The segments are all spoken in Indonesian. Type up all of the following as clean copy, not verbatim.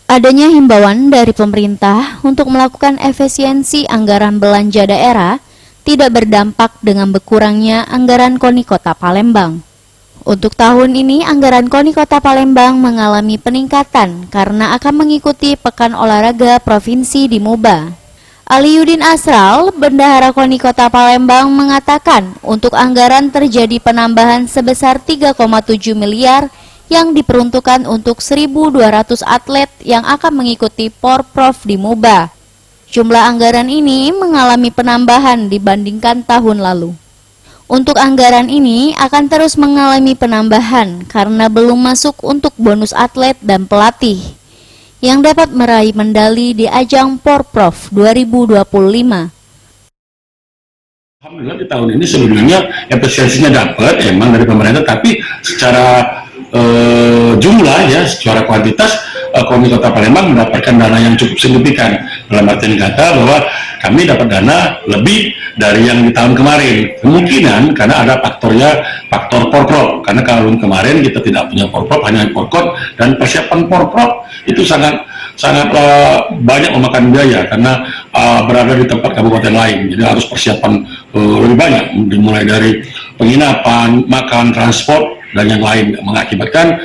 Adanya himbauan dari pemerintah untuk melakukan efisiensi anggaran belanja daerah tidak berdampak dengan berkurangnya anggaran KONI Kota Palembang. Untuk tahun ini, anggaran KONI Kota Palembang mengalami peningkatan karena akan mengikuti Pekan Olahraga Provinsi di Muba. Aliuddin Asral, Bendahara KONI Kota Palembang mengatakan untuk anggaran terjadi penambahan sebesar 3,7 miliar yang diperuntukkan untuk 1.200 atlet yang akan mengikuti Porprov di Muba. Jumlah anggaran ini mengalami penambahan dibandingkan tahun lalu. Untuk anggaran ini akan terus mengalami penambahan karena belum masuk untuk bonus atlet dan pelatih yang dapat meraih medali di ajang Porprov 2025. Alhamdulillah di tahun ini sebelumnya efisiensinya dapat emang dari pemerintah, tapi secara jumlah ya, secara kuantitas KONI Kota Palembang mendapatkan dana yang cukup signifikan. Dalam artian kata bahwa kami dapat dana lebih dari yang di tahun kemarin. Kemungkinan karena ada faktor Porprov, karena kalau kemarin kita tidak punya Porprov, hanya Porkot, dan persiapan Porprov itu sangat banyak memakan biaya karena berada di tempat kabupaten lain, jadi harus persiapan lebih banyak, dimulai dari penginapan, makan, transport, dan yang lain, mengakibatkan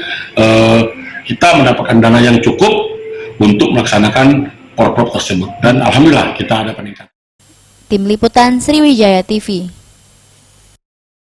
kita mendapatkan dana yang cukup untuk melaksanakan Porprov tersebut, dan alhamdulillah kita ada peningkatan. Tim Liputan Sriwijaya TV.